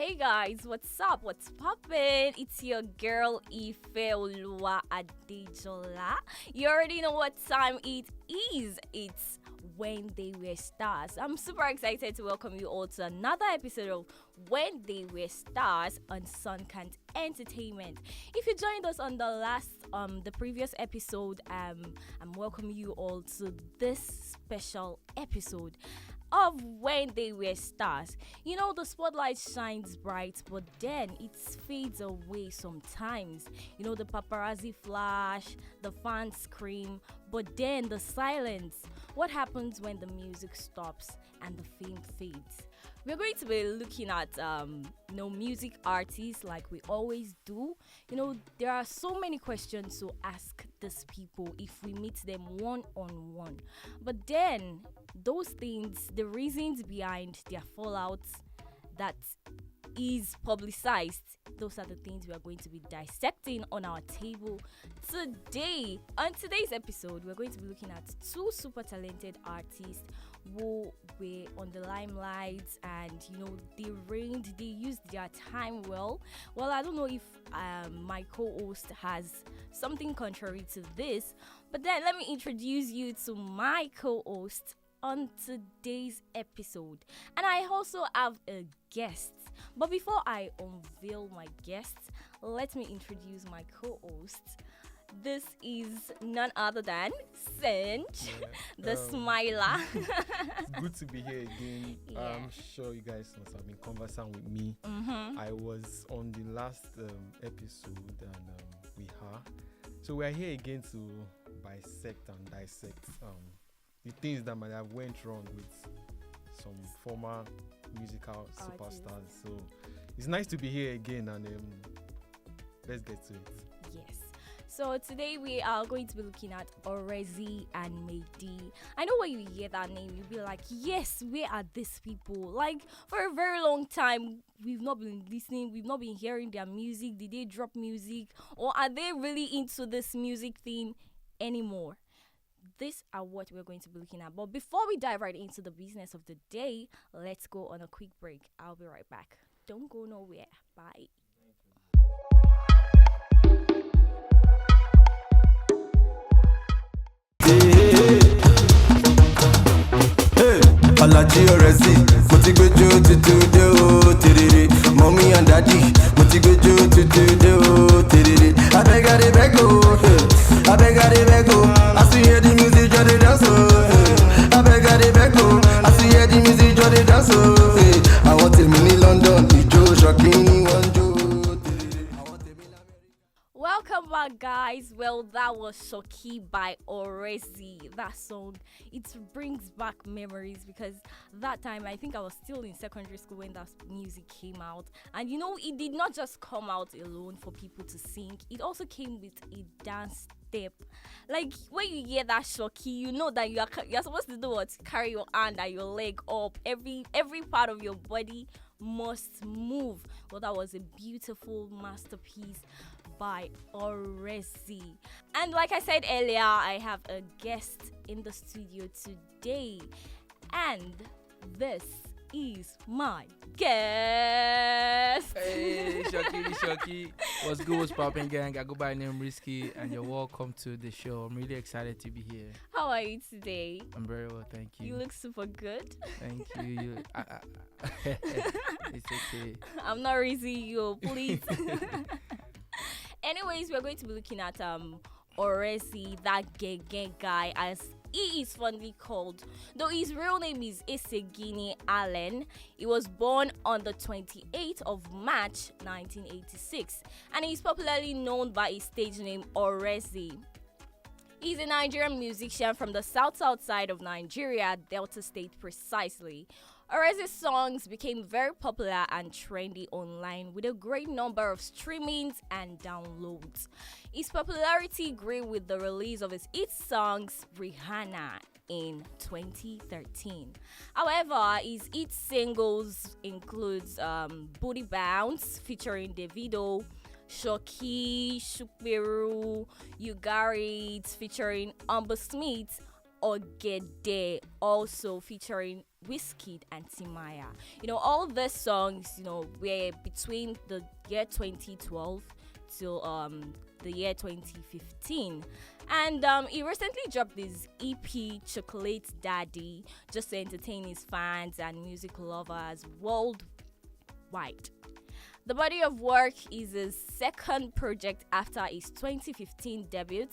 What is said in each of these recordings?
Hey guys, what's up? What's poppin'? It's your girl Ifeoluwa Adejola. You already know what time it is. It's When They Were Stars. I'm super excited to welcome you all to another episode of When They Were Stars on Sunkant Entertainment. If you joined us on the previous episode, I'm welcoming you all to this special episode of When They Were Stars. You know, the spotlight shines bright, but then it fades away sometimes. You know, the paparazzi flash, the fans scream, but then the silence. What happens when the music stops and the fame fades? We're going to be looking at music artists like we always do. You know, there are so many questions to ask these people if we meet them one on one. But then those things, the reasons behind their fallouts that is publicized, those are the things we are going to be dissecting on our table today. On today's episode, we're going to be looking at two super talented artists who were on the limelight, and they used their time well. I don't know if my co-host has something contrary to this, but then let me introduce you to my co-host on today's episode. And I also have a guest. But before I unveil my guest, let me introduce my co-host. This is none other than Senj, the Smiler. It's good to be here again. Yeah. I'm sure you guys must have been conversing with me. Mm-hmm. I was on the last episode and we are. So we're here again to bisect and dissect the things that might have went wrong with some former musical superstars. So it's nice to be here again, and let's get to it. Yes. So today we are going to be looking at OREZI and Mehdi. I know when you hear that name, you'll be like, yes, where are these people? Like, for a very long time, we've not been listening, we've not been hearing their music. Did they drop music? Or are they really into this music thing anymore? These are what we're going to be looking at. But before we dive right into the business of the day, let's go on a quick break. I'll be right back. Don't go nowhere. Bye. Alaji OREZI, mo ti gbéjó tuntun dé o tèrèrè. Mommy and daddy, mo ti gbéjó tuntun dé o tèrèrè. Abeg I dey beg o, abeg I dey beg o. As you hear the music, just dey dance o. Abeg I dey beg o, as you hear the music, just dey dance o. Àwọn tèmi ní London, ìjó ṣọ̀kí ní wọ́n jó tèrèrè. Àwọn tèmi ní America. Welcome back, guys. Well, that was Shoki by OREZI. That song, it brings back memories because that time I think I was still in secondary school when that music came out. And it did not just come out alone for people to sing. It also came with a dance step. Like when you hear that Shoki, you know that you're supposed to do what? Carry your hand and your leg up. Every part of your body must move. Well, that was a beautiful masterpiece by OREZI. And like I said earlier, I have a guest in the studio today, and this is my guest. Hey, Shoki. What's good, what's poppin', gang? I go by the name Risky, and you're welcome to the show. I'm really excited to be here. How are you today? I'm very well, thank you. You look super good. Thank you. It's okay. I'm not raising you, please. Anyways, we're going to be looking at OREZI, that gay guy, as he is fondly called. Though his real name is Isegini Allen. He was born on the 28th of March 1986, and he is popularly known by his stage name OREZI. He's a Nigerian musician from the south side of Nigeria, Delta State precisely. OREZI's songs became very popular and trendy online with a great number of streamings and downloads. His popularity grew with the release of his hit songs Rihanna in 2013. However, his hit singles includes Booty Bounce featuring Davido, Shoki, Shukberu, You Got It featuring Amber Smith, Ogede, also featuring Wizkid and Timaya. All these songs, were between the year 2012 till the year 2015. And he recently dropped this EP, Chocolate Daddy, just to entertain his fans and music lovers worldwide. The body of work is his second project after his 2015 debut,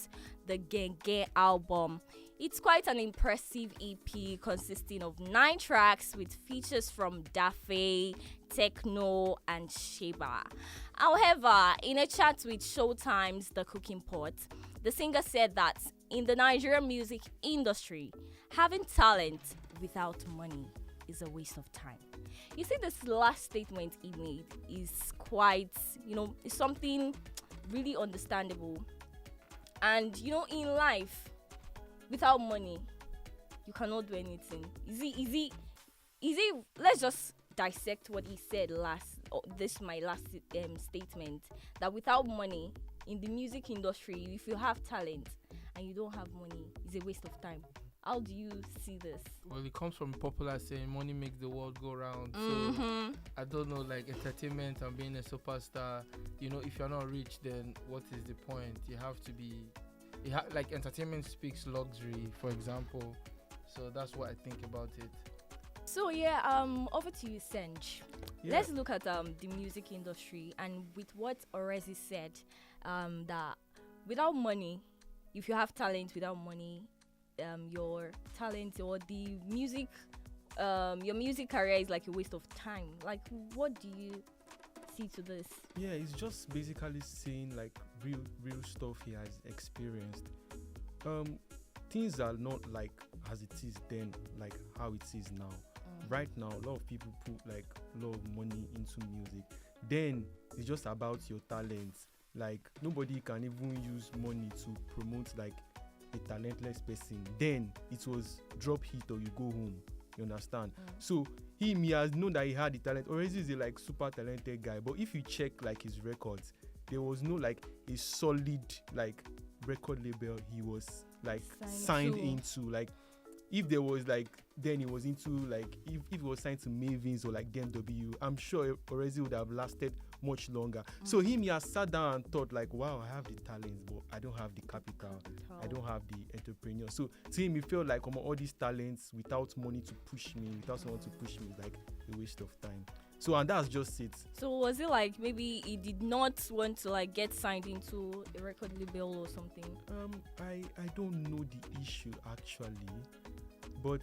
the Genge album. It's quite an impressive EP consisting of 9 tracks with features from Dafe, Techno, and Sheba. However, in a chat with Showtime's The Cooking Pot, the singer said that in the Nigerian music industry, having talent without money is a waste of time. You see, this last statement he made is quite, it's something really understandable. And, in life, without money, you cannot do anything. Easy. Let's just dissect what he said last. This is my last statement. That without money, in the music industry, if you have talent and you don't have money, it's a waste of time. How do you see this? Well, it comes from popular saying, money makes the world go round. Mm-hmm. So, I don't know, like entertainment and being a superstar, if you're not rich, then what is the point? You have to be, like entertainment speaks luxury, for example. So that's what I think about it. So over to you, Senj. Yeah. Let's look at the music industry, and with what OREZI said, that without money, if you have talent without money, your talent or the music, your music career is like a waste of time. Like, what do you see to this? Yeah, it's just basically saying like real stuff he has experienced. Things are not like as it is then, like how it is now. Right now, a lot of people put like a lot of money into music. Then it's just about your talent. Like nobody can even use money to promote like a talentless person. Then it was drop hit or you go home. You understand? So he has known that he had the talent. OREZI is a like super talented guy. But if you check like his records, there was no like a solid like record label he was like signed into. Like if there was like, then he was into like, if he was signed to Mavins or like DMW, I'm sure OREZI would have lasted much longer. So he has sat down and thought like, wow, I have the talents, but I don't have the capital. I don't have the entrepreneur. So to him, he felt like all these talents without money to push me, without someone to push me, is like a waste of time. So, and that's just it. So was it like maybe he did not want to like get signed into a record label or something? I don't know the issue actually, but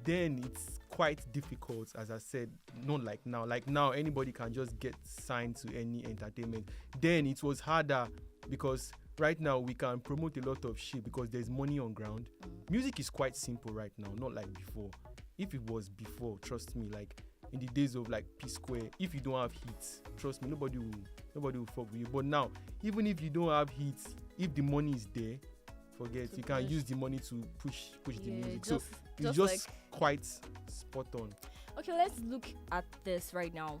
then it's quite difficult, as I said. Not like now. Like now, anybody can just get signed to any entertainment. Then it was harder because right now we can promote a lot of shit because there's money on ground. Music is quite simple right now, not like before. If it was before, trust me, like in the days of like P Square, if you don't have hits, trust me, nobody will fuck with you. But now, even if you don't have hits, if the money is there, forget, you can use the money to push the music. So it's just like quite spot on. Okay, let's look at this right now.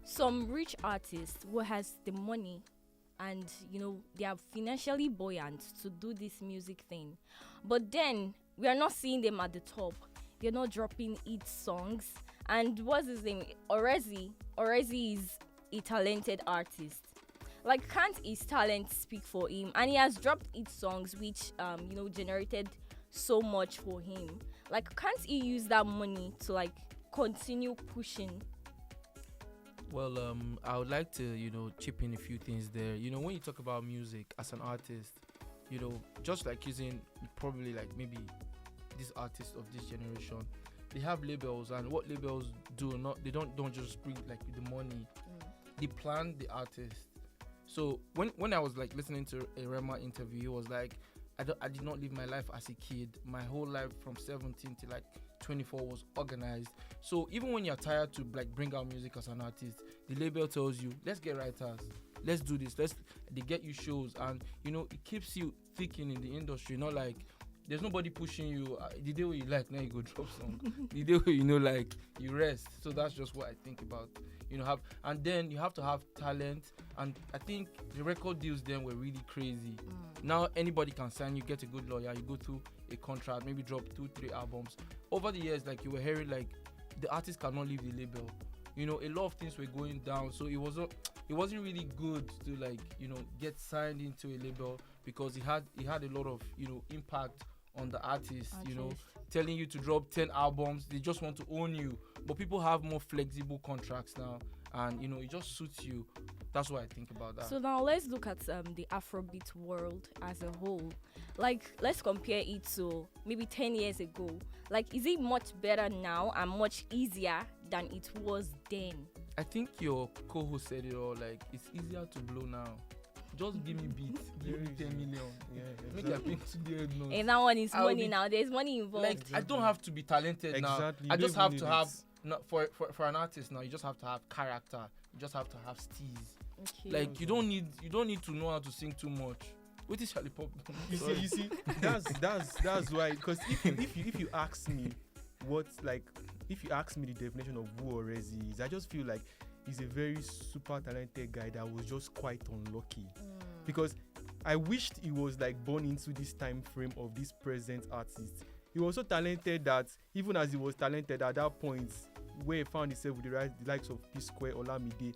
Some rich artists who has the money and they are financially buoyant to do this music thing, but then we are not seeing them at the top. They're not dropping hit songs. And what's his name? OREZI is a talented artist. Like, can't his talent speak for him? And he has dropped hit songs which generated so much for him. Like, can't he use that money to like continue pushing? Well, I would like to, chip in a few things there. When you talk about music as an artist, just like using probably like maybe these artists of this generation, they have labels, and what labels do not, they don't just bring like the money. They plan the artist. So when I was like listening to a Rema interview, he was like, I did not live my life as a kid. My whole life from 17 to like 24 was organized. So even when you're tired to like bring out music as an artist, the label tells you, let's get writers, let's do this, they get you shows, and it keeps you thinking in the industry. Not like there's nobody pushing you. The day where you like, now you go drop song. The day where like you rest. So that's just what I think about. And then you have to have talent. And I think the record deals then were really crazy. Now anybody can sign you, get a good lawyer, you go through a contract, maybe drop 2-3 albums. Over the years, like you were hearing, like the artist cannot leave the label. You know, a lot of things were going down, so it wasn't really good to, like, you know, get signed into a label, because it had a lot of, you know, impact on the artist. You know, telling you to drop 10 albums, they just want to own you. But people have more flexible contracts now, and you know, it just suits you. That's what I think about that. So now let's look at the Afrobeat world as a whole. Like, let's compare it to maybe 10 years ago. Like, is it much better now and much easier than it was then? I think your co-host said it all. Like, it's easier to blow now. Just give me beats, give me 10 million. Yeah, Make exactly. a ping to the head notes. And that one is I'll money be- now. There's money involved. Like, I don't have to be talented now. Exactly. I You just don't have even to need have it. for an artist now. You just have to have character. You just have to have steez. Okay. Like, you don't need to know how to sing too much. What is Charlie Pop? You see, that's why. Because if you ask me if you ask me the definition of who OREZI is, I just feel like he's a very super talented guy that was just quite unlucky. Because I wished he was like born into this time frame of this present artist. He was so talented that even as he was talented at that point, where he found himself with the likes of P Square, Olamide,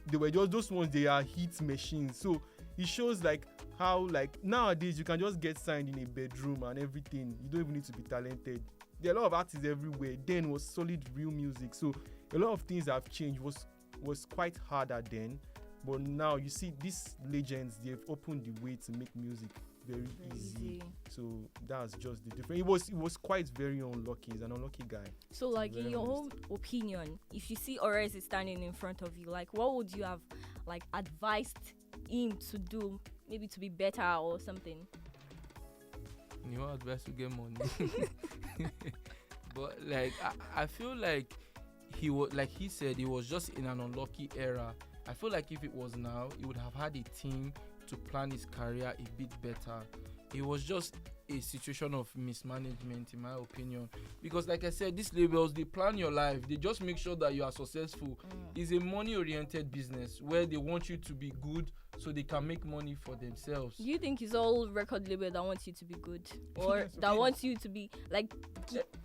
they were just those ones. They are hit machines. So it shows like how, like, nowadays you can just get signed in a bedroom and everything. You don't even need to be talented. There are a lot of artists everywhere. Then was solid real music. So a lot of things have changed. Was quite harder then, but now you see these legends. They've opened the way to make music very easy. So that's just the difference. It was quite very unlucky. He's an unlucky guy. So, like, in very your honest. own opinion, if you see OREZI standing in front of you, like, what would you have, like, advised him to do? Maybe to be better or something. You know, advice to get money. But like, I feel like he was, like he said, he was just in an unlucky era. I feel like if it was now, he would have had a team to plan his career a bit better. It was just a situation of mismanagement, in my opinion. Because like I said, these labels, they plan your life. They just make sure that you are successful. It's a money-oriented business where they want you to be good so they can make money for themselves. Do you think it's all record label that wants you to be good, or Yes, that yes. wants you to be like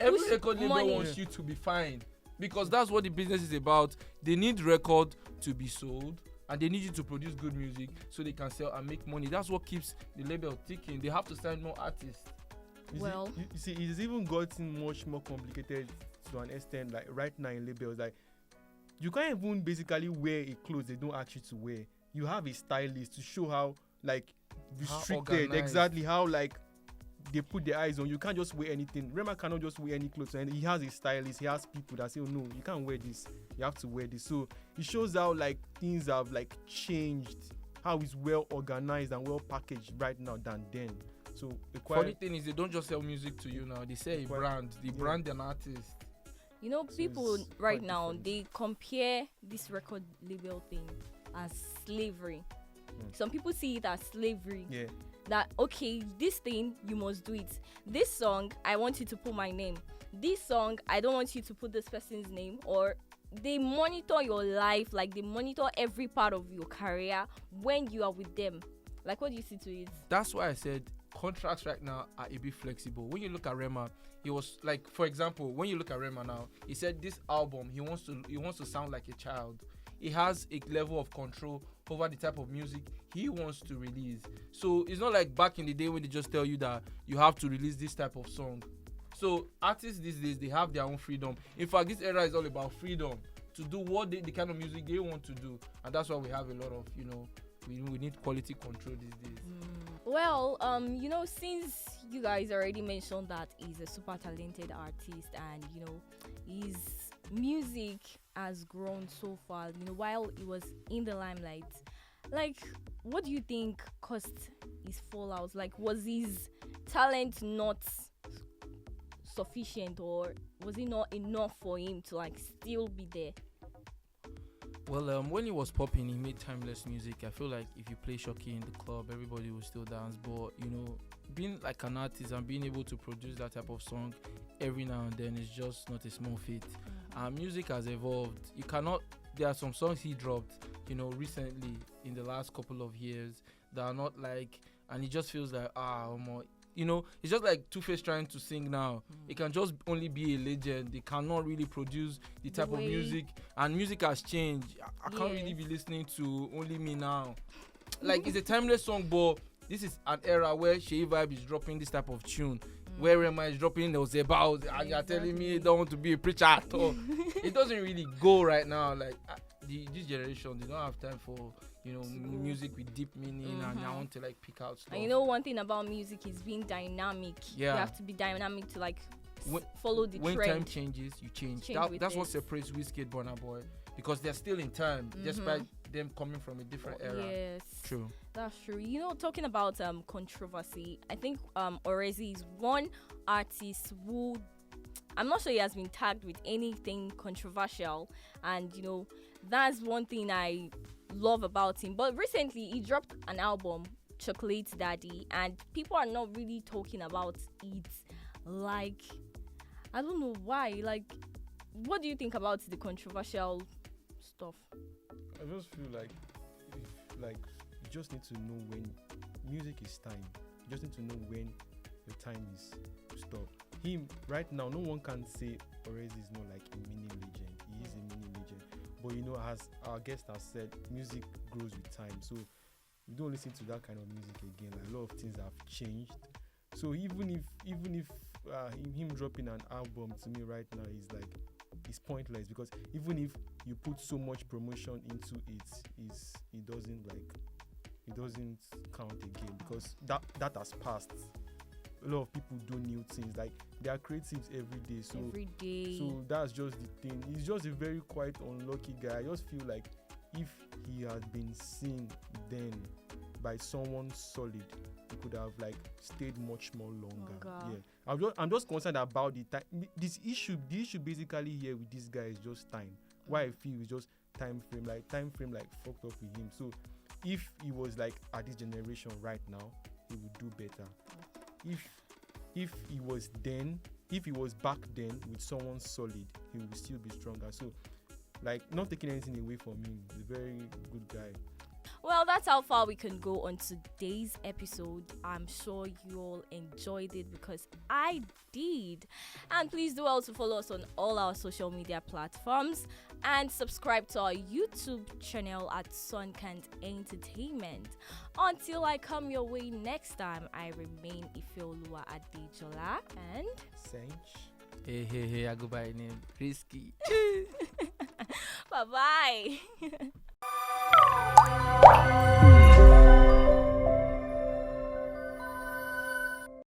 Every push record label money? wants you to be fine, because that's what the business is about. They need record to be sold, and they need you to produce good music so they can sell and make money. That's what keeps the label ticking. They have to sign more artists. Well- you see, it's even gotten much more complicated to an extent. Like right now in labels, like you can't even basically wear a clothes they don't ask you to wear. You have a stylist to show how, like, restricted, organized. exactly how, like, they put their eyes on you. Can't just wear anything. Rema cannot just wear any clothes, and he has a stylist. He has people that say, oh no, you can't wear this, you have to wear this. So it shows how, like, things have, like, changed, how it's well organized and well packaged right now than then. So Funny thing is, they don't just sell music to you now. They sell a Quite- brand. They yeah. brand an artist. You know, So people it's right quite now, different. they compare this record label thing as slavery. Some people see it as slavery. yeah, That, okay, this thing, you must do it. This song, I want you to put my name. This song, I don't want you to put this person's name. Or they monitor your life, like they monitor every part of your career when you are with them. Like, what do you see to it? That's why I said contracts right now are a bit flexible. When you look at Rema, he was like, for example, when you look at Rema now, he said this album he wants to sound like a child. He has a level of control over the type of music he wants to release. So it's not like back in the day when they just tell you that you have to release this type of song. So artists these days, they have their own freedom. In fact, this era is all about freedom to do what the kind of music they want to do, and that's why we have a lot of, you know, we need quality control these days. Well, you know, since you guys already mentioned that he's a super talented artist, and you know, his music has grown so far, you know, while he was in the limelight, like, what do you think caused his fallout? Like, was his talent not sufficient, or was it not enough for him to, like, still be there? Well, when he was popping, he made timeless music. I feel like if you play Shocky in the club, everybody will still dance. But, you know, being like an artist and being able to produce that type of song every now and then is just not a small feat. Music has evolved. You cannot, there are some songs he dropped, you know, recently in the last couple of years that are not like, and it just feels like, it's just like Two-Face trying to sing now. It can just only be a legend. They cannot really produce the type of music, and music has changed. I can't really be listening to Only Me now. Like, it's a timeless song, but this is an era where Shea Vibe is dropping this type of tune. Where Rema is dropping those about, and you're telling me you don't want to be a preacher at all. It doesn't really go right now. Like, this generation, they don't have time for music with deep meaning, and I want to like pick out stuff. And one thing about music is being dynamic. You have to be dynamic to like follow the trend. When time changes, you change. That's what separates Wizkid, Burna Boy, because they're still in time, despite them coming from a different era. Yes, true. That's true. Talking about controversy, I think OREZI is one artist who, I'm not sure he has been tagged with anything controversial, and that's one thing I love about him. But recently he dropped an album, Chocolate Daddy, and people are not really talking about it. Like, I don't know why. Like, what do you think about the controversial stuff? I just feel like you just need to know when music is time. You just need to know when the time is to stop. Him right now, no one can say OREZI is not like a mini legend. He is a mini legend. But as our guest has said, music grows with time. So we don't listen to that kind of music again. Like, a lot of things have changed. So even if him dropping an album to me right now is like, it's pointless, because even if you put so much promotion into it doesn't count again, because that has passed. A lot of people do new things, like they are creatives every day. So that's just the thing. He's just a very quite unlucky guy. I just feel like if he had been seen then by someone solid, he could have like stayed much more longer. I'm just concerned about the time. The issue basically here with this guy is just time. Why I feel is just time frame like fucked up with him. So if he was like at this generation right now, he would do better. If he was back then with someone solid, he would still be stronger. So, like, not taking anything away from him, he's a very good guy. Well, that's how far we can go on today's episode. I'm sure you all enjoyed it, because I did. And please do also follow us on all our social media platforms and subscribe to our YouTube channel at Sunkant Entertainment. Until I come your way next time, I remain Ifeoluwa Adejola and Sench. Hey, I go by name Risky. Bye-bye.